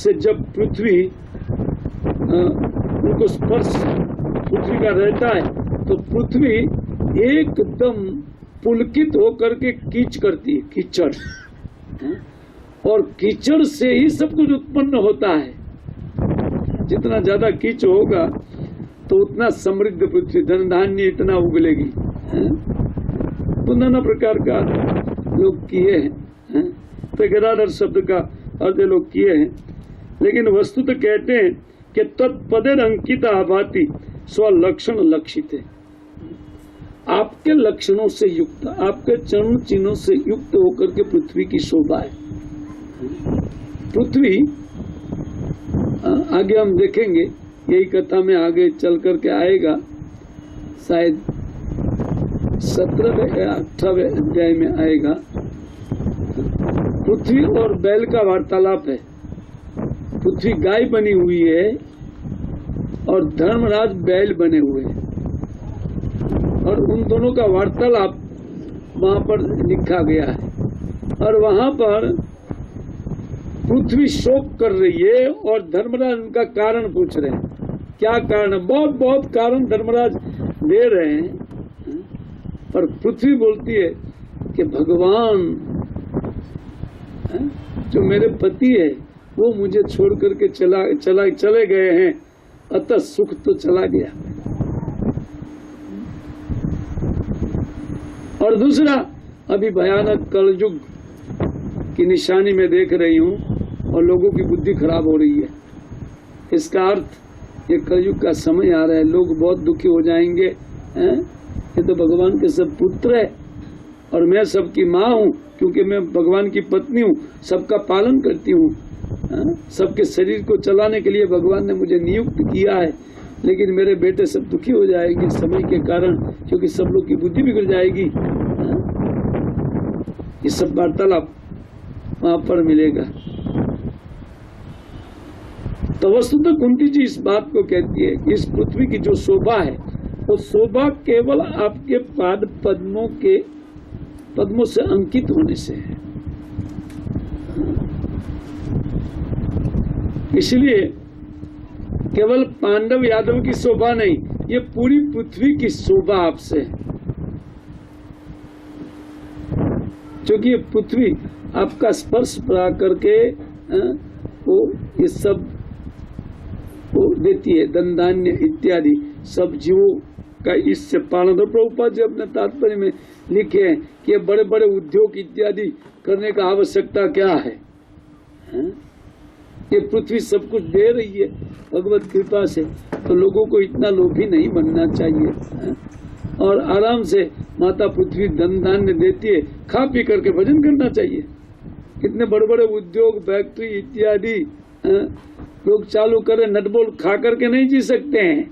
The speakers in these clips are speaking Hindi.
से जब पृथ्वी उनको स्पर्श पृथ्वी का रहता है तो पृथ्वी एकदम पुलकित होकर के कीच करती है, कीचड़, और कीचड़ से ही सब कुछ उत्पन्न होता है। जितना ज्यादा कीच होगा तो उतना समृद्ध पृथ्वी, धन धान्य इतना उगलेगी। तो नाना प्रकार का लोग किए हैं, तो गदाधर शब्द का अर्थ लोग किए हैं, लेकिन वस्तु तो कहते हैं कि तत्पदे अंकित आभाति स्वलक्षण लक्षित है। आपके लक्षणों से युक्त, आपके चरण चिन्हों से युक्त होकर के पृथ्वी की शोभा है। पृथ्वी आगे हम देखेंगे, यही कथा में आगे चल करके आएगा, शायद 17वें या 18वें अध्याय में आएगा। पृथ्वी और बैल का वार्तालाप है। पृथ्वी गाय बनी हुई है और धर्मराज बैल बने हुए हैं, और उन दोनों का वार्तालाप वहां पर लिखा गया है। और वहां पर पृथ्वी शोक कर रही है और धर्मराज उनका कारण पूछ रहे हैं। क्या कारण है? बहुत बहुत कारण धर्मराज दे रहे हैं, पर पृथ्वी बोलती है कि भगवान जो मेरे पति है वो मुझे छोड़ करके चले गए हैं, अतः सुख तो चला गया। और दूसरा, अभी भयानक कलयुग की निशानी में देख रही हूँ और लोगों की बुद्धि खराब हो रही है। इसका अर्थ ये कलयुग का समय आ रहा है, लोग बहुत दुखी हो जाएंगे। ये तो भगवान के सब पुत्र है और मैं सबकी माँ हूँ, क्योंकि मैं भगवान की पत्नी हूँ, सबका पालन करती हूँ, सबके शरीर को चलाने के लिए भगवान ने मुझे नियुक्त किया है। लेकिन मेरे बेटे सब दुखी हो जाएंगे समय के कारण, क्योंकि सब लोग की बुद्धि बिगड़ जाएगी। ये सब वार्तालाप वहां पर मिलेगा। तो वस्तुतः कुंती जी इस बात को कहती है कि इस पृथ्वी की जो शोभा है वो शोभा केवल आपके पाद पद्मों से अंकित होने से है। इसलिए केवल पांडव यादव की शोभा नहीं, ये पूरी पृथ्वी की शोभा आपसे है, क्योंकि ये पृथ्वी आपका स्पर्श पा करके वो ये सब वो देती है, धन धान्य इत्यादि सब जीवों का इससे पालन। तो प्रभुपाद जी अपने तात्पर्य में लिखे हैं कि ये बड़े बड़े उद्योग इत्यादि करने का आवश्यकता क्या है? ये पृथ्वी सब कुछ दे रही है भगवत कृपा से, तो लोगों को इतना लोभी नहीं बनना चाहिए और आराम से माता पृथ्वी धन धान्य देती है, खा पी करके भजन करना चाहिए। कितने बड़े बड़े उद्योग फैक्ट्री इत्यादि लोग चालू करें, नटबोल खा करके नहीं जी सकते हैं।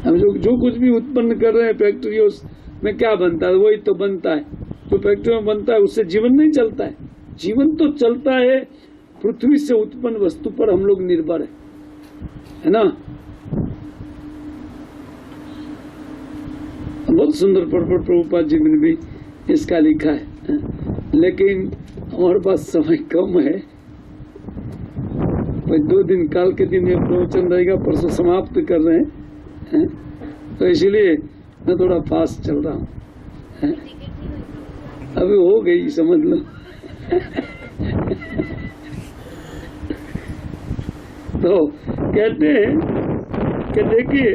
हम जो कुछ भी उत्पन्न कर रहे हैं फैक्ट्रियों में क्या बनता है? वही तो बनता है जो फैक्ट्री में बनता है, उससे जीवन नहीं चलता है। जीवन तो चलता है पृथ्वी से उत्पन्न वस्तु पर हम लोग निर्भर है ना। बहुत सुंदर प्रभुपाद जी ने भी इसका लिखा है, लेकिन हमारे पास समय कम है। 2 दिन काल के दिन ये प्रवचन रहेगा, परसों समाप्त कर रहे हैं, तो इसलिए मैं थोड़ा फास्ट चल रहा हूँ। अभी हो गई समझ लो। तो कहते हैं कि देखिए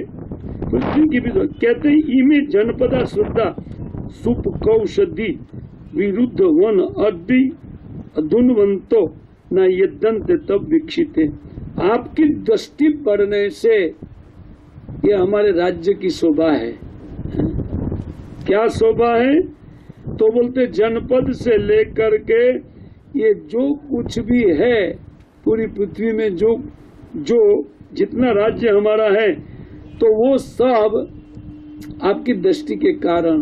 पृथ्वी की भी कहते हैं इमे जनपदा श्रद्धा सुप कौषधि विरुद्ध वन अद्दि अधुनवंतो न यदंत तब विकसित है। आपकी दृष्टि पड़ने से ये हमारे राज्य की शोभा है। क्या शोभा है? तो बोलते जनपद से लेकर के ये जो कुछ भी है पूरी पृथ्वी में, जो जितना राज्य हमारा है, तो वो सब आपकी दृष्टि के कारण,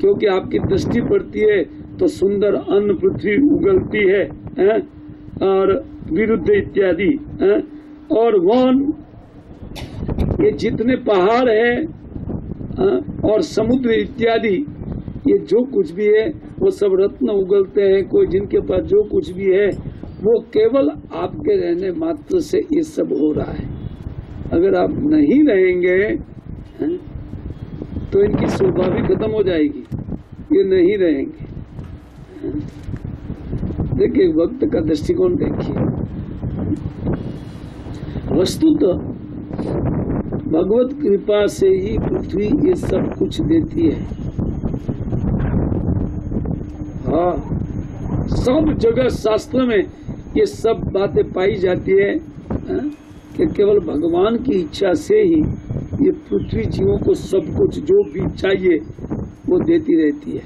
क्योंकि आपकी दृष्टि पड़ती है तो सुंदर अन्न पृथ्वी उगलती है, और विरुद्ध इत्यादि, और वन ये जितने पहाड़ है और समुद्र इत्यादि, ये जो कुछ भी है वो सब रत्न उगलते हैं, कोई जिनके पास जो कुछ भी है वो केवल आपके रहने मात्र से ये सब हो रहा है। अगर आप नहीं रहेंगे तो इनकी शोभा भी खत्म हो जाएगी, ये नहीं रहेंगे। देखिए वक्त का दृष्टिकोण देखिए, वस्तुतः भगवत कृपा से ही पृथ्वी ये सब कुछ देती है। हाँ, सब जगह शास्त्र में ये सब बातें पाई जाती है कि केवल भगवान की इच्छा से ही ये पृथ्वी जीवों को सब कुछ जो भी चाहिए वो देती रहती है,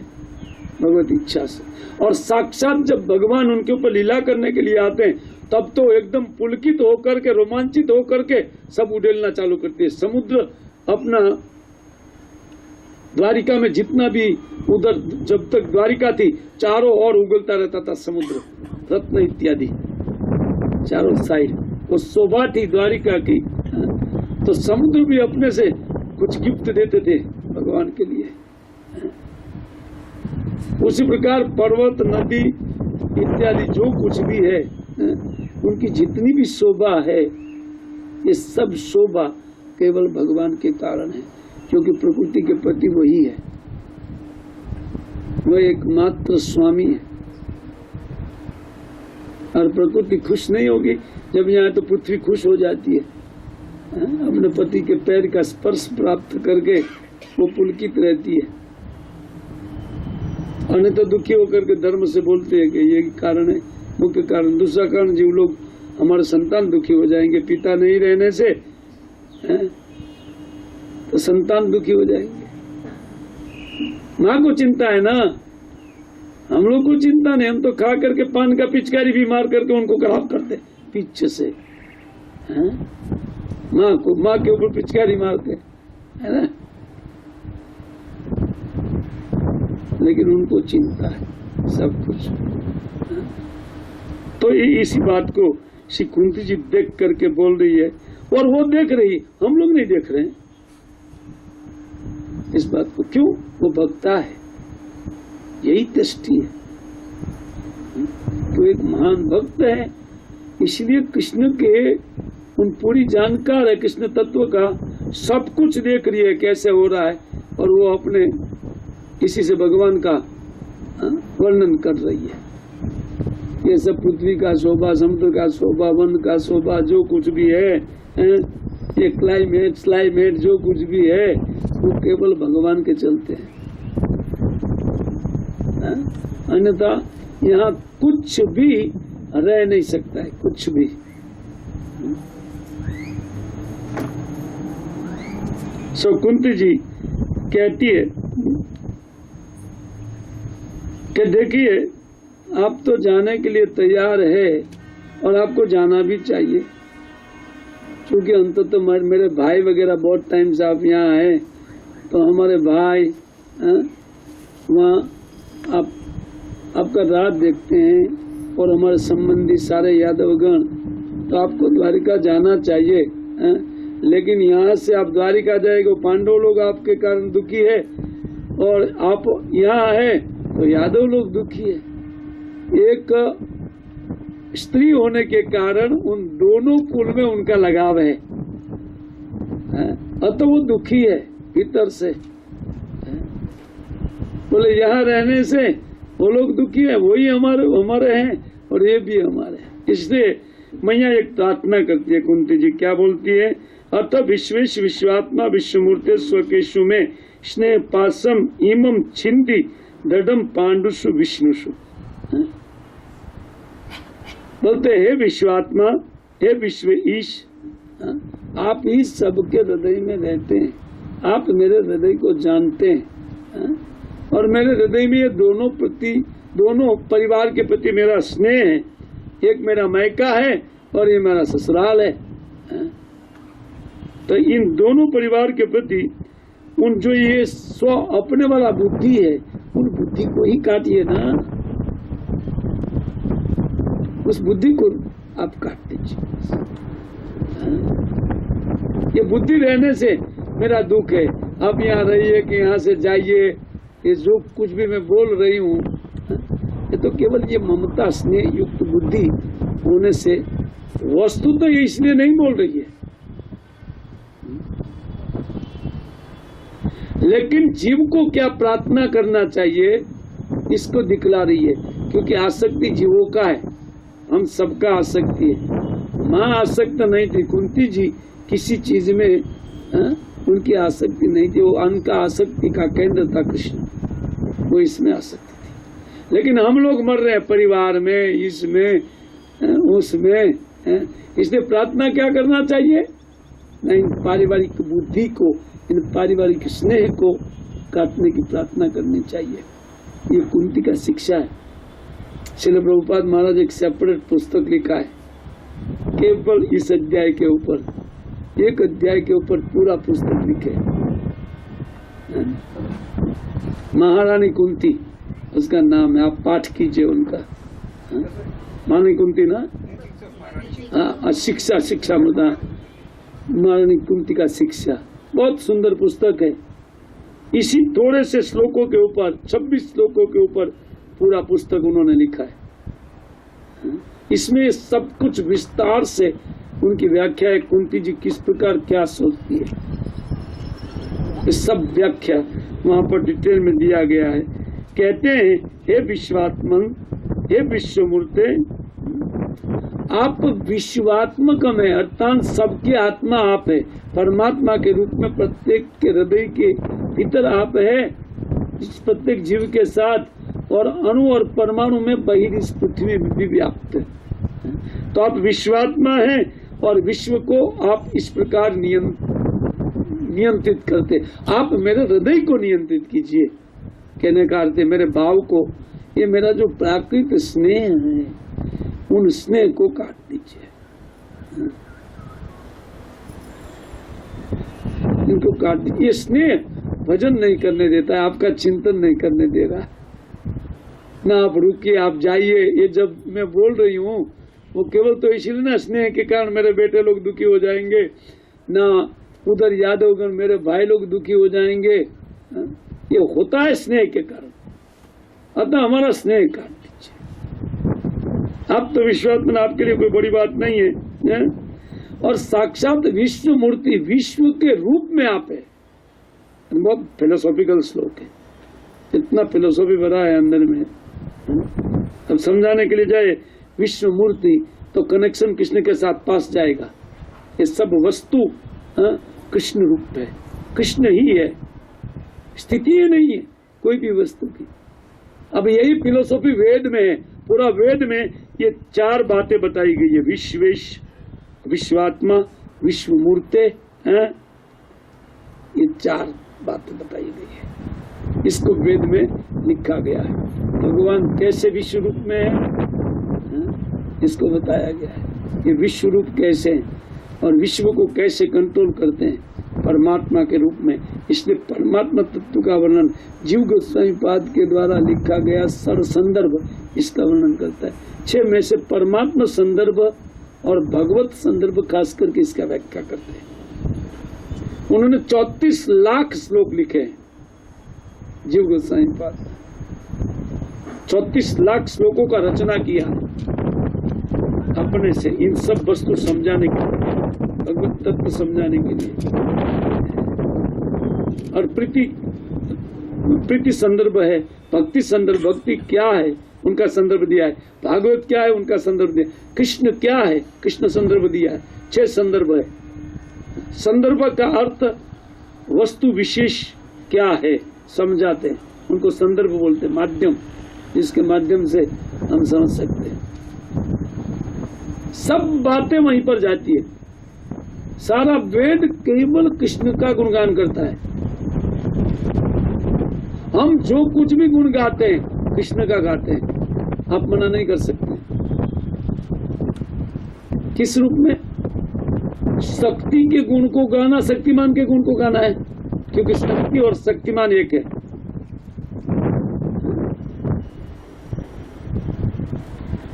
भगवत इच्छा से। और साक्षात जब भगवान उनके ऊपर लीला करने के लिए आते हैं तब तो एकदम पुलकित होकर के, रोमांचित होकर के सब उड़ेलना चालू करते हैं। समुद्र अपना द्वारिका में जितना भी उधर जब तक द्वारिका थी चारों ओर उगलता रहता था समुद्र, रत्न इत्यादि चारों साइड, वो शोभा थी द्वारिका की। तो समुद्र भी अपने से कुछ गिफ्ट देते थे भगवान के लिए। उसी प्रकार पर्वत, नदी इत्यादि जो कुछ भी है, उनकी जितनी भी शोभा है, ये सब शोभा केवल भगवान के कारण है, क्योंकि प्रकृति के प्रति वही है, वह एकमात्र स्वामी है। और प्रकृति खुश नहीं होगी जब यहाँ तो पृथ्वी खुश हो जाती है, अपने पति के पैर का स्पर्श प्राप्त करके वो पुलकित रहती है। अन्य तो दुखी होकर के धर्म से बोलते हैं कि ये कारण है, मुख्य कारण। दूसरा कारण, जीव लोग हमारे संतान दुखी हो जाएंगे, पिता नहीं रहने से तो संतान दुखी हो जाएंगे। माँ को चिंता है ना, हम लोग को चिंता नहीं, हम तो खा करके पान का पिचकारी भी मार करके उनको खराब करते पीछे से। माँ के ऊपर पिचकारी मारते है ना, लेकिन उनको चिंता है सब कुछ। तो इसी बात को श्री कुंती जी देख करके बोल रही है, और वो देख रही, हम लोग नहीं देख रहे हैं इस बात को। क्यों? वो भक्ता है, यही दृष्टि है। तो एक महान भक्त है, इसलिए कृष्ण के उन पूरी जानकार है, कृष्ण तत्व का सब कुछ देख रही है कैसे हो रहा है, और वो अपने किसी से भगवान का वर्णन कर रही है। ये सब पृथ्वी का शोभा, समुद्र का शोभा, वन का शोभा, जो कुछ भी है, ये क्लाइमेट जो कुछ भी है, वो केवल भगवान के चलते हैं। अन्यथा यहाँ कुछ भी रह नहीं सकता है, कुछ भी। सो कुंती जी कहती है कि देखिए आप तो जाने के लिए तैयार है और आपको जाना भी चाहिए, क्योंकि अंततः मेरे भाई वगैरह बहुत टाइम से आप यहाँ आए, तो हमारे भाई वहाँ आपका रात देखते हैं, और हमारे संबंधी सारे यादवगण, तो आपको द्वारिका जाना चाहिए। लेकिन यहाँ से आप द्वारिका जाएंगे, पांडव लोग आपके कारण दुखी है, और आप यहाँ है तो यादव लोग दुखी है। एक स्त्री होने के कारण उन दोनों कुल में उनका लगाव है, अतः वो दुखी है भीतर से। बोले यहाँ रहने से वो लोग दुखी है, वही हमारे हैं और ये भी हमारे हैं। इसलिए मैया एक प्रार्थना करती है, कुंती जी क्या बोलती है? अतः विश्वेश विश्वात्मा विश्वमूर्ते स्वकेशु में स्नेह पासम इमम छिंदी दृढ़म पांडुषु विष्णुषु। बोलते हे विश्वात्मा, हे विश्व ईश, आप ही सबके हृदय में रहते हैं, आप मेरे हृदय को जानते हैं, और मेरे हृदय में ये दोनों परिवार के प्रति मेरा स्नेह है। एक मेरा मायका है और ये मेरा ससुराल है। तो इन दोनों परिवार के प्रति उन जो ये स्व अपने वाला बुद्धि है, उन बुद्धि को ही काटिए ना, उस बुद्धि को आप काट दीजिए। ये बुद्धि रहने से मेरा दुख है, आप यहाँ रहिए कि यहाँ से जाइए, ये जो कुछ भी मैं बोल रही हूँ ये तो केवल ये ममता स्नेह युक्त बुद्धि होने से, वस्तु तो ये इसलिए नहीं बोल रही है, लेकिन जीव को क्या प्रार्थना करना चाहिए इसको दिखला रही है। क्योंकि आसक्ति जीवों का है, हम सबका आसक्ति है। माँ आसक्त नहीं थी, कुंती जी किसी चीज में उनकी आसक्ति नहीं थी, वो उनका आसक्ति का केंद्र था कृष्ण, वो इसमें आसक्ति थी। लेकिन हम लोग मर रहे हैं परिवार में, इसमें उसमें, इसलिए प्रार्थना क्या करना चाहिए? नहीं, पारिवारिक बुद्धि को, इन पारिवारिक स्नेह को काटने की प्रार्थना करनी चाहिए। ये कुंती का शिक्षा है। श्रील प्रभुपाद महाराज एक सेपरेट पुस्तक लिखा है केवल इस अध्याय के ऊपर, एक अध्याय के ऊपर पूरा पुस्तक लिखे। महारानी कुंती उसका नाम है, आप पाठ कीजिए उनका। महारानी कुंती ना, शिक्षा मुद्दा, महारानी कुंती का शिक्षा, बहुत सुंदर पुस्तक है। इसी थोड़े से श्लोकों के ऊपर, 26 श्लोकों के ऊपर पूरा पुस्तक उन्होंने लिखा है। इसमें सब कुछ विस्तार से उनकी व्याख्या है, कुंती जी किस प्रकार क्या सोचती है, ये सब व्याख्या वहां पर डिटेल में दिया गया है। कहते हैं, हे विश्वात्मन, हे विश्वमूर्ते, आप विश्वात्मक में, अर्थात सबके आत्मा आप है, परमात्मा के रूप में प्रत्येक के हृदय के भीतर आप है, इस प्रत्येक जीव के साथ और अणु और परमाणु में बहिर इस पृथ्वी में भी व्याप्त है। तो आप विश्वात्मा हैं और विश्व को आप इस प्रकार नियंत्रित करते। आप मेरे हृदय को नियंत्रित कीजिए, कहने का अर्थ है मेरे भाव को, ये मेरा जो प्राकृतिक स्नेह है उन स्नेह को काट दीजिए, इनको काट दीजिए। ये स्नेह भजन नहीं करने देता है, आपका चिंतन नहीं करने दे रहा है ना। आप रुकिए, आप जाइए। ये जब मैं बोल रही हूँ वो केवल तो इसलिए ना, स्नेह के कारण मेरे बेटे लोग दुखी हो जाएंगे ना, उधर यादवगण मेरे भाई लोग दुखी हो जाएंगे, ये होता है स्नेह के कारण। अतः हमारा स्नेह काट दीजिए। आप तो विश्वात्मन, आपके लिए कोई बड़ी बात नहीं है, और साक्षात विश्व मूर्ति, विश्व के रूप में आप है। बहुत फिलोसॉफिकल श्लोक है, इतना फिलोसॉफी भरा है अंदर में। अब समझाने के लिए जाए विश्व मूर्ति तो कनेक्शन कृष्ण के साथ पास जाएगा। ये सब वस्तु कृष्ण रूप है, कृष्ण ही है, स्थिति नहीं है कोई भी वस्तु की। अब यही फिलोसॉफी वेद में है, पूरा वेद में ये 4 बातें बताई गई है, विश्वेश, विश्वात्मा, विश्व मूर्ते, ये 4 बातें बताई गई है, इसको वेद में लिखा गया है। भगवान कैसे विश्व रूप में है, इसको बताया गया है। ये विश्व रूप कैसे है और विश्व को कैसे कंट्रोल करते हैं, परमात्मा के रूप में। इसलिए परमात्मा तत्व का वर्णन जीव गोस्वामी पाद के द्वारा लिखा गया सर संदर्भ इसका वर्णन करता है। 6 में से परमात्मा संदर्भ और भगवत संदर्भ खास करके इसका व्याख्या करते हैं। उन्होंने 34 लाख श्लोक लिखे हैं जीव गोस्वामी पाद, 34 लाख श्लोकों का रचना किया अपने से, इन सब वस्तु समझाने के लिए, भगवत तत्व समझाने के लिए। और प्रीति संदर्भ है, भक्ति संदर्भ, भक्ति क्या है उनका संदर्भ दिया है, भागवत क्या है उनका संदर्भ दिया, कृष्ण क्या है कृष्ण संदर्भ दिया है। 6 संदर्भ है। संदर्भ का अर्थ वस्तु विशेष क्या है समझाते हैं, उनको संदर्भ बोलते हैं, माध्यम जिसके माध्यम से हम समझ सकते हैं। सब बातें वहीं पर जाती है। सारा वेद केवल कृष्ण का गुणगान करता है। हम जो कुछ भी गुण गाते हैं कृष्ण का गाते हैं, आप मना नहीं कर सकते। किस रूप में? शक्ति के गुण को गाना, शक्तिमान के गुण को गाना है, क्योंकि शक्ति और शक्तिमान एक है।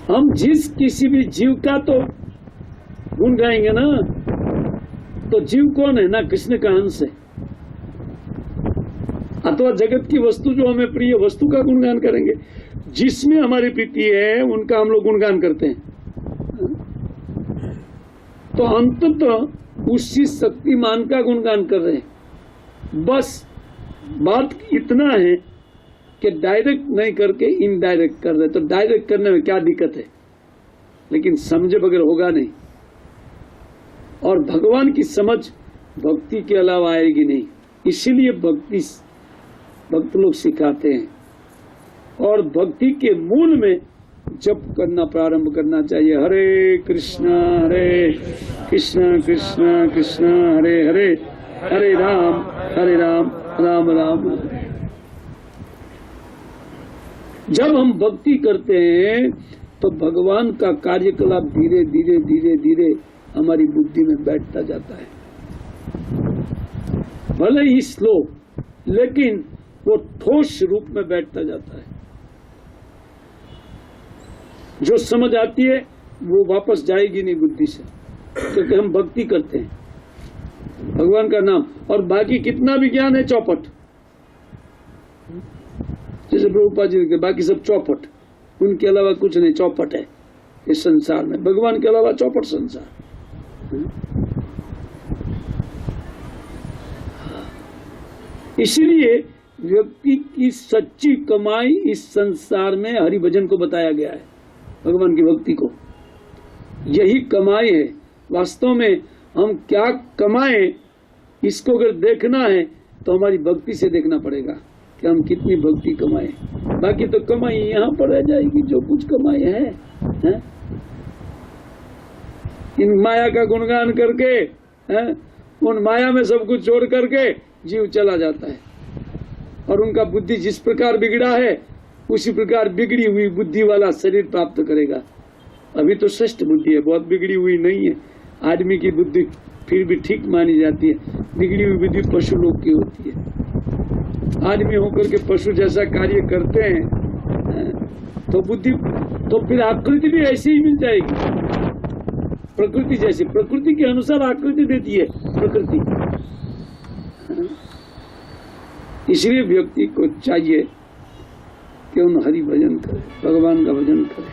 हम जिस किसी भी जीव का तो गुण गाएंगे ना, तो जीव कौन है ना, कृष्ण का अंश है। अथवा जगत की वस्तु जो हमें प्रिय वस्तु का गुणगान करेंगे। जिसमें हमारी प्रीति है उनका हम लोग गुणगान करते हैं। तो अंततः उसी शक्तिमान का गुणगान कर रहे हैं। बस बात इतना है कि डायरेक्ट नहीं करके इनडायरेक्ट कर रहे। तो डायरेक्ट करने में क्या दिक्कत है, लेकिन समझे बगैर होगा नहीं। और भगवान की समझ भक्ति के अलावा आएगी नहीं। इसीलिए भक्त लोग सिखाते हैं। और भक्ति के मूल में जप करना प्रारंभ करना चाहिए। हरे कृष्णा कृष्ण कृष्ण हरे हरे, हरे राम राम राम। जब हम भक्ति करते हैं तो भगवान का कार्यकलाप धीरे धीरे धीरे धीरे हमारी बुद्धि में बैठता जाता है। भले ही स्लो, लेकिन वो ठोस रूप में बैठता जाता है। जो समझ आती है वो वापस जाएगी नहीं बुद्धि से, क्योंकि हम भक्ति करते हैं भगवान का नाम। और बाकी कितना भी ज्ञान है चौपट, जैसे प्रभुपाद जी के बाकी सब चौपट, उनके अलावा कुछ नहीं। चौपट है इस संसार में, भगवान के अलावा चौपट संसार। इसलिए व्यक्ति की सच्ची कमाई इस संसार में हरि भजन को बताया गया है। भगवान की भक्ति को यही कमाई है। वास्तव में हम क्या कमाएं, इसको अगर देखना है तो हमारी भक्ति से देखना पड़ेगा कि हम कितनी भक्ति कमाएं। बाकी तो कमाई यहाँ पर रह जाएगी, जो कुछ कमाई है? इन माया का गुणगान करके उन माया में सब कुछ छोड़ करके जीव चला जाता है। और उनका बुद्धि जिस प्रकार बिगड़ा है उसी प्रकार बिगड़ी हुई बुद्धि वाला शरीर प्राप्त करेगा। अभी तो श्रेष्ठ बुद्धि है, बहुत बिगड़ी हुई नहीं है। आदमी की बुद्धि फिर भी ठीक मानी जाती है। बिगड़ी हुई बुद्धि पशु लोग की होती है। आदमी होकर के पशु जैसा कार्य करते हैं तो बुद्धि, तो फिर आकृति भी ऐसी ही मिल जाएगी, प्रकृति जैसी। प्रकृति के अनुसार आकृति देती है प्रकृति। इसलिए व्यक्ति को चाहिए कि उन हरि भजन करे, भगवान का भजन करे।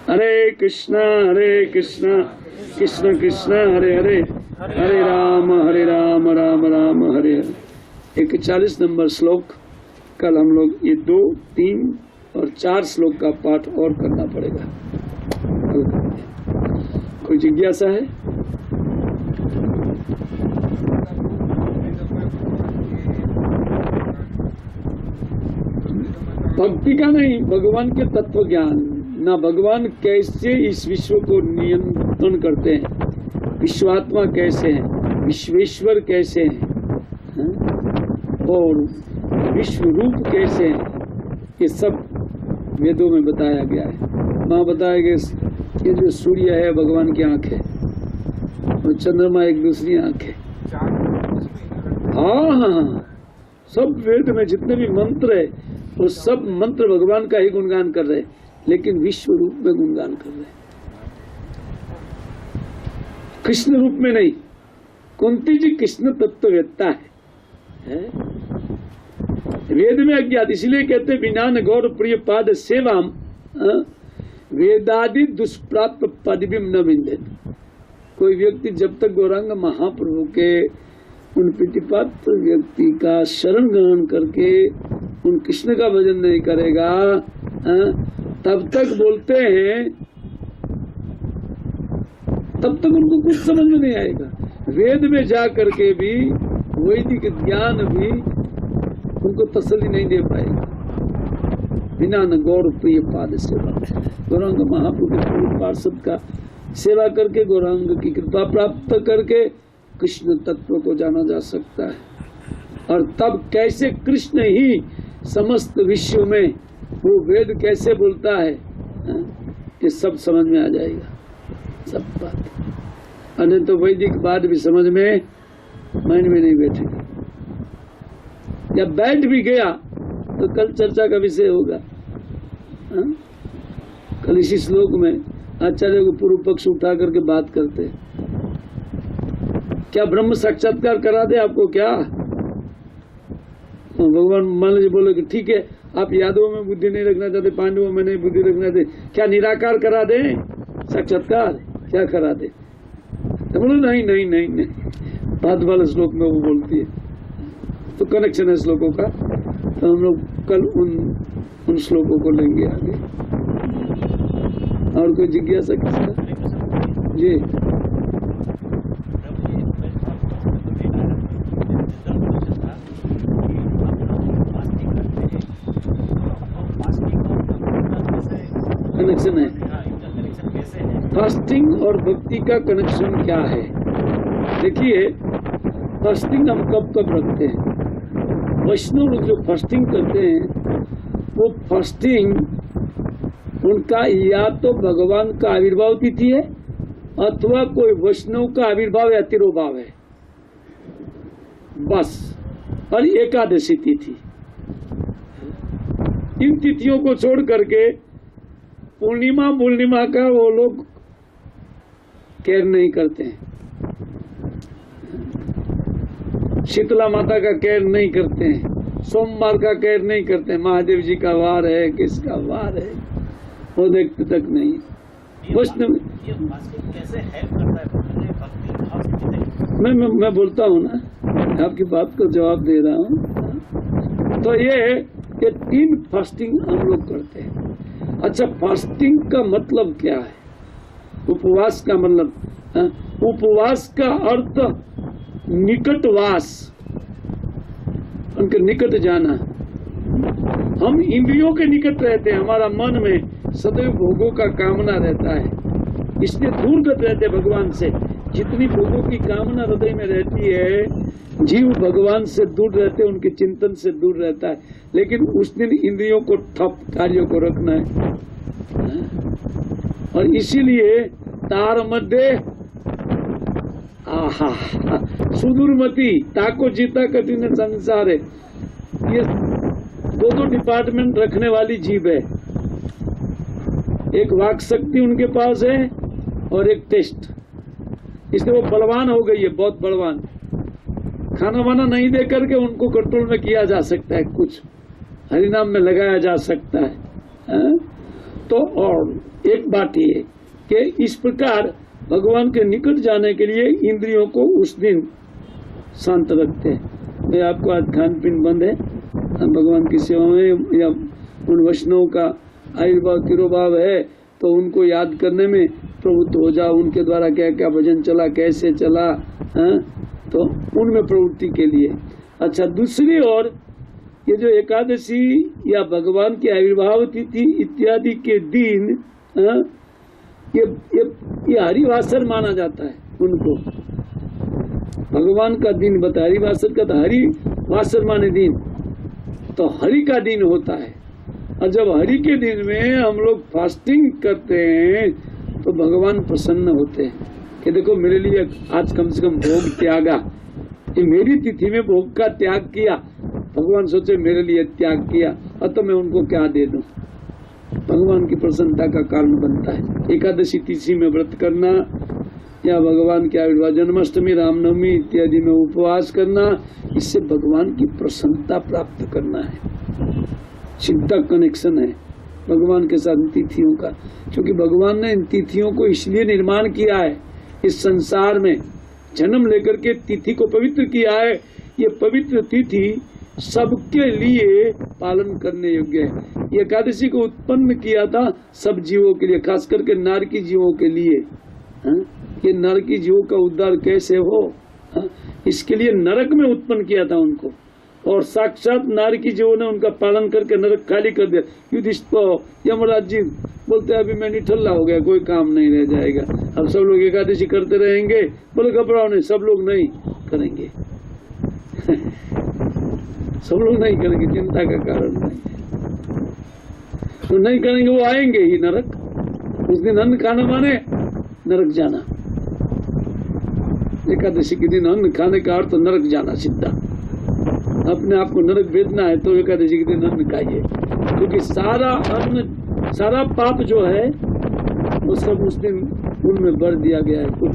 हरे कृष्णा कृष्ण कृष्ण हरे हरे, हरे राम राम राम हरे हरे। 41 नंबर श्लोक। कल हम लोग ये 2, 3 और 4 श्लोक का पाठ और करना पड़ेगा। कोई जिज्ञासा है? भक्ति का नहीं, भगवान के तत्व ज्ञान ना। भगवान कैसे इस विश्व को नियंत्रण करते हैं, विश्वात्मा कैसे हैं, विश्वेश्वर कैसे हैं, और विश्व रूप कैसे हैं, ये सब वेदों में बताया गया है। वहाँ बताया गया ये जो सूर्य है भगवान की आंख है और चंद्रमा एक दूसरी आंख है। हाँ, सब वेद में जितने भी मंत्र है वो सब मंत्र भगवान का ही गुणगान कर रहे हैं, लेकिन विश्व रूप में गुणगान कर रहे हैं, कृष्ण रूप में नहीं। कुंती जी कृष्ण तत्ववेत्ता है, वेद में अज्ञात। इसलिए कहते विनान गौर प्रिय पाद सेवाम वेदादि दुष्प्राप्त पदवीम न विंदेत। कोई व्यक्ति जब तक गौरांग महाप्रभु के उन प्रीतिपात्र व्यक्ति का शरण ग्रहण करके उन कृष्ण का भजन नहीं करेगा, तब तक बोलते हैं, तब तक उनको कुछ समझ में नहीं आएगा। वेद में जा करके भी वैदिक ज्ञान भी उनको तसल्ली नहीं दे पाएगा। बिना न गौर प्रिय पाद सेवा, गौरांग महाप्रभु के पार्षद का सेवा करके गौरांग की कृपा प्राप्त करके कृष्ण तत्व को जाना जा सकता है। और तब कैसे कृष्ण ही समस्त विश्व में वो वेद कैसे बोलता है, ये सब समझ में आ जाएगा सब बात। अन्य तो वैदिक बात भी समझ में माइंड में नहीं बैठेगी। या बैठ भी गया तो कल चर्चा का विषय होगा। कल इसी श्लोक में आचार्य को पूर्व पक्ष उठा करके बात करते हैं, क्या ब्रह्म साक्षात्कार करा दे आपको क्या? भगवान मान लीजिए बोले कि ठीक है आप यादवों में बुद्धि नहीं रखना चाहते, पांडवों में नहीं बुद्धि रखना चाहते, क्या निराकार करा दे, साक्षात्कार क्या करा दे? तो बोलो नहीं नहीं नहीं नहीं, बाद वाले श्लोक में वो बोलती है। तो कनेक्शन है श्लोकों का, तो हम लोग कल उन श्लोकों को लेंगे आगे। और कोई जिज्ञासा किसका? जी कनेक्शन है, फास्टिंग और भक्ति का कनेक्शन क्या है? देखिए, फास्टिंग हम कब कब रखते हैं? वैष्णव लोग जो फास्टिंग करते हैं, वो फास्टिंग उनका या तो भगवान का आविर्भाव तिथि है अथवा कोई वैष्णव का आविर्भाव या तिरोभाव है, बस। और एकादशी तिथि, इन तिथियों को छोड़ करके पूर्णिमा का वो लोग केयर नहीं करते हैं, शीतला माता का केयर नहीं करते हैं, सोमवार का केयर नहीं करते हैं, महादेव जी का वार है, किसका वार है, वो देखते तक नहीं। वैष्णव कैसे हेल्प करता है? मैं बोलता हूँ ना, आपकी बात को जवाब दे रहा हूँ। तो ये 3 फास्टिंग हम लोग करते हैं। अच्छा, फास्टिंग का मतलब क्या है? उपवास का मतलब, उपवास का अर्थ निकटवास, उनके निकट जाना। हम इंद्रियों के निकट रहते हैं, हमारा मन में सदैव भोगों का कामना रहता है, इसलिए दूरगत रहते हैं भगवान से। जितनी भोगों की कामना हृदय में रहती है, जीव भगवान से दूर रहते हैं, उनके चिंतन से दूर रहता है। लेकिन उस दिन इंद्रियों को ठप, कार्यों को रखना है। और इसीलिए तार मध्य आहा सुदूरमती, ताको जीता कठिन संसार है। ये 2 डिपार्टमेंट रखने वाली जीव है, एक वाक शक्ति उनके पास है और एक टेस्ट। इसलिए वो बलवान हो गई है, बहुत बलवान। खाना वाना नहीं दे करके उनको कंट्रोल में किया जा सकता है, कुछ हरिनाम में लगाया जा सकता है। तो और एक बात ये कि इस प्रकार भगवान के निकट जाने के लिए इंद्रियों को उस दिन शांत रखते हैं। मैं आपको आज खान पीन बंद है, हम भगवान की सेवा में, या उन वैष्णव का आविर्भाव तिरोभाव है तो उनको याद करने में प्रवृत्त हो जाओ। उनके द्वारा क्या क्या भजन चला, कैसे चला, तो उनमें प्रवृत्ति के लिए। अच्छा, दूसरी ओर ये जो एकादशी या भगवान की आविर्भाव तिथि इत्यादि के दिन ये हरिवासर माना जाता है उनको। भगवान का दिन बता, हरिवासर का तो हरिवासर माने दिन, तो हरि का दिन होता है। और जब हरि के दिन में हम लोग फास्टिंग करते हैं तो भगवान प्रसन्न होते हैं कि देखो मेरे लिए आज कम से कम भोग त्यागा, ये मेरी तिथि में भोग का त्याग किया। भगवान सोचे मेरे लिए त्याग किया, और तो मैं उनको क्या दे दूं। भगवान की प्रसन्नता का कारण बनता है। एकादशी तिथि में व्रत करना या भगवान के आविर्भाव, जन्माष्टमी, रामनवमी इत्यादि में उपवास करना, इससे भगवान की प्रसन्नता प्राप्त करना है। सीधा कनेक्शन है भगवान के साथ तिथियों का, क्योंकि भगवान ने इन तिथियों को इसलिए निर्माण किया है, इस संसार में जन्म लेकर के तिथि को पवित्र किया है। ये पवित्र तिथि सबके लिए पालन करने योग्य है। ये एकादशी को उत्पन्न किया था सब जीवों के लिए, खास करके नारकी जीवों के लिए। ये नारकी जीवों का उद्धार कैसे हो, इसके लिए नरक में उत्पन्न किया था उनको, और साक्षात नारकी जीवों ने उनका पालन करके नरक खाली कर दिया। युधिष्ठिर, यमराज जी बोलते अभी मैं निठल्ला हो गया, कोई काम नहीं रह जाएगा, अब सब लोग एकादशी करते रहेंगे। बोले घबराओ नहीं, सब लोग नहीं करेंगे सब लोग नहीं करेंगे, चिंता का कारण नहीं। तो नहीं करेंगे, वो आएंगे ही नरक। उस दिन अन्न खाना माने नरक जाना। एकादशी के दिन अन्न खाने का अर्थ नरक जाना सीधा। अपने आप को नरक भेजना है तो एकादशी के दिन अन्न खाइए, क्योंकि सारा अन्न, सारा पाप जो है वो सब उस दिन उनमें भर दिया गया है। कुछ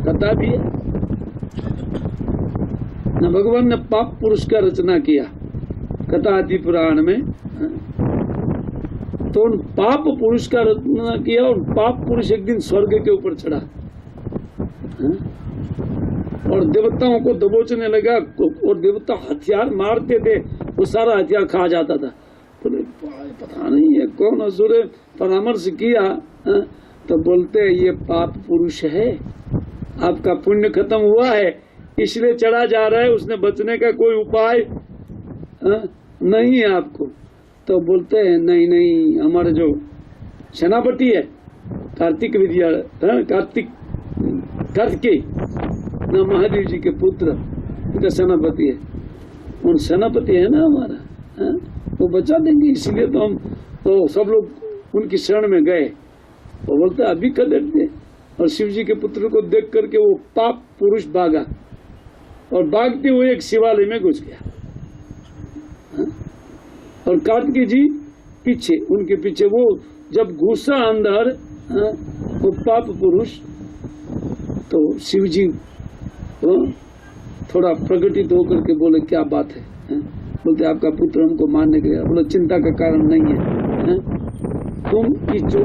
कथा भी है न, भगवान ने पाप पुरुष का रचना किया, कथा आदि पुराण में। तो उन पाप पुरुष का रत्न किया और पाप पुरुष एक दिन स्वर्ग के ऊपर चढ़ा और देवताओं को दबोचने लगा और देवता हथियार मारते थे, वो सारा हथियार खा जाता था। बोले पता नहीं है कौन असुर है, परामर्श किया तो बोलते ये पाप पुरुष है, आपका पुण्य खत्म हुआ है इसलिए चढ़ा जा रहा है, उसने बचने का कोई उपाय नहीं है आपको। तो बोलते हैं नहीं नहीं, हमारे जो सेनापति है कार्तिक विद्या कार्तिकेय न महादेव जी के पुत्र उनका सेनापति है, उन सेनापति है ना हमारा, वो बचा देंगे, इसलिए तो हम तो सब लोग उनकी शरण में गए। वो बोलते अभी कर देते, और शिव जी के पुत्र को देख करके वो पाप पुरुष भागा और भागते हुए एक शिवालय में घुस गया। और कार्तिकेय जी पीछे, उनके पीछे। वो जब घुसा अंदर वो पाप पुरुष, तो शिव जी थोड़ा प्रकटित होकर के बोले क्या बात है? बोलते आपका पुत्र हमको मारने गया। बोले चिंता का कारण नहीं है, तुम इस जो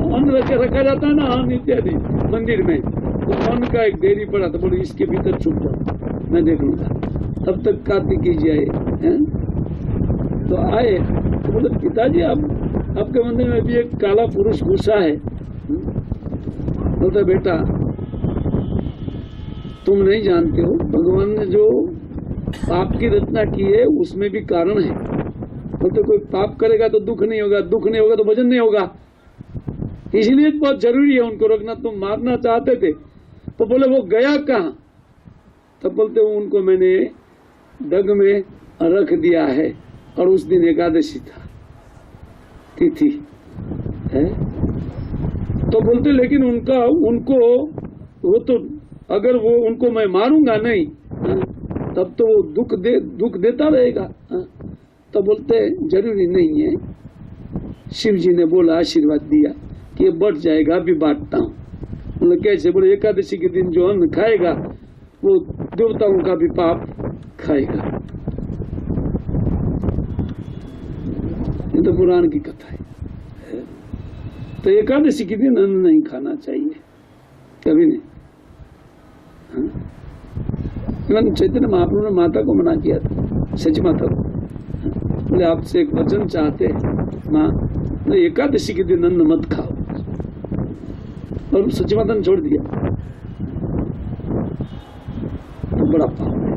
अन्न रखा जाता है ना, अन्न इत्यादि मंदिर में, तो अन्न का एक डेयरी पड़ा था, बोले इसके भीतर छुप जाओ मैं देख लूंगा। तब तक कार्तिकेय जी आए तो आए तो बोले पिताजी आपके मंदिर में भी एक काला पुरुष घुसा है। बोलता बेटा तुम नहीं जानते हो, भगवान ने जो पाप की रचना की है उसमें भी कारण है। बोलते कोई पाप करेगा तो दुख नहीं होगा, दुख नहीं होगा तो भजन नहीं होगा, इसलिए बहुत जरूरी है उनको रखना। तुम मारना चाहते थे तो बोले वो गया कहाँ? तब बोलते उनको मैंने डग में रख दिया है, और उस दिन एकादशी था तिथि है। तो बोलते लेकिन उनको वो तो अगर वो उनको मैं मारूंगा नहीं तब तो वो दुख देता रहेगा। तो बोलते जरूरी नहीं है, शिव जी ने बोला आशीर्वाद दिया कि ये बढ़ जाएगा, अभी बांटता हूँ। बोले कैसे? बोले एकादशी के दिन जो अन्न खाएगा वो देवताओं का भी पाप खाएगा। ये तो पुराण की कथा है। तो एकादशी के दिन अन्न नहीं खाना चाहिए कभी नहीं। चैतन्य महाप्रभु ने माता को मना किया था, सची माता को। बोले आपसे एक वचन चाहते माँ, एकादशी के दिन अन्न मत खाओ, और सची माता ने छोड़ दिया तो बड़ा पाप है।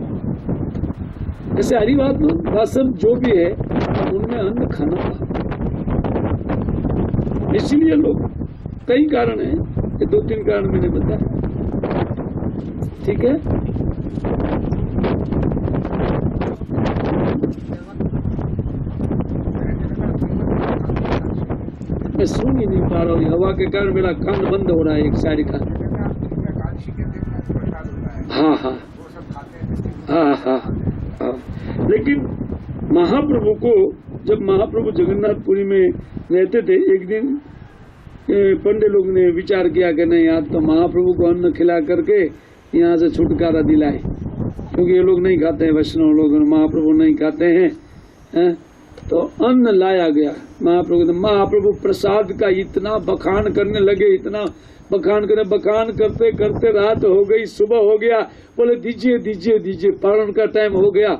ऐसे हरी बात सब जो भी है उनमें अन्न खाना पाप। इसीलिए लोग, कई कारण है, ये 2-3 कारण मैंने बताया, ठीक है। मैं सुन ही नहीं पा रहा हूँ, हवा के कारण मेरा कान बंद हो रहा है एक साइड का। हाँ हाँ हाँ हाँ हाँ। लेकिन महाप्रभु को, जब महाप्रभु जगन्नाथपुरी में रहते थे, एक दिन पंडित लोग ने विचार किया कि नहीं आज तो महाप्रभु को अन्न खिला करके यहाँ से छुटकारा दिलाए, क्योंकि ये लोग नहीं खाते हैं, वैष्णव लोग, महाप्रभु नहीं खाते हैं। तो अन्न लाया गया महाप्रभु प्रसाद का इतना बखान करने लगे, इतना बखान करते करते रात हो गई, सुबह हो गया। बोले दीजिए दीजिए दीजिए, पारण का टाइम हो गया।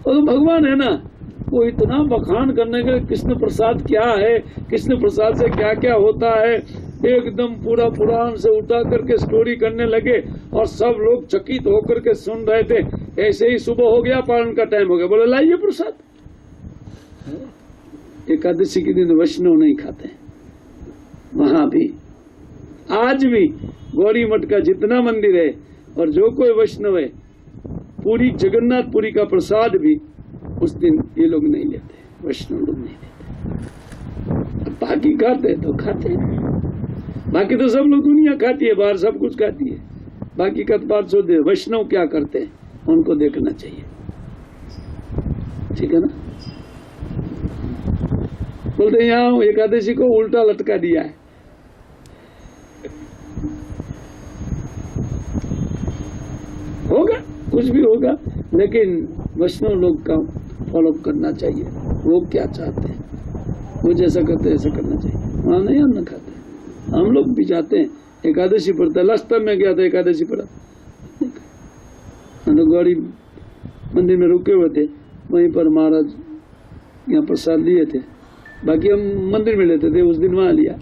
तो भगवान है ना, वो इतना बखान करने के, कृष्ण प्रसाद क्या है, कृष्ण प्रसाद से क्या क्या होता है, एकदम पूरा पुराण से उठा करके स्टोरी करने लगे, और सब लोग चकित होकर के सुन रहे थे। ऐसे ही सुबह हो गया, पारण का टाइम हो गया। बोले लाइए प्रसाद। एकादशी के दिन वैष्णव नहीं खाते, वहां भी आज भी गौरी मठ का जितना मंदिर है और जो कोई वैष्णव है, पूरी जगन्नाथपुरी का प्रसाद भी उस दिन ये लोग नहीं लेते, वैष्णव लोग नहीं लेते। बाकी खाते तो खाते, बाकी तो सब लोग, दुनिया खाती है बाहर, सब कुछ खाती है, बाकी का बात छोड़ दे। वैष्णव क्या करते हैं उनको देखना चाहिए, ठीक है ना। बोलते यहाँ एकादशी को उल्टा लटका दिया है। होगा कुछ भी होगा, लेकिन वैष्णव लोग का फॉलो करना चाहिए। वो क्या चाहते हैं, वो जैसा करते हैं ऐसा करना चाहिए। वहाँ नहीं अन्न खाते, हम लोग भी जाते हैं, एकादशी पढ़ता, लास्ट टाइम में गया था एकादशी पढ़ा, हम लोग गौरी मंदिर में रुके हुए थे, वहीं पर महाराज यहाँ प्रसाद लिए थे, बाकी हम मंदिर में लेते थे, उस दिन वहाँ लिया।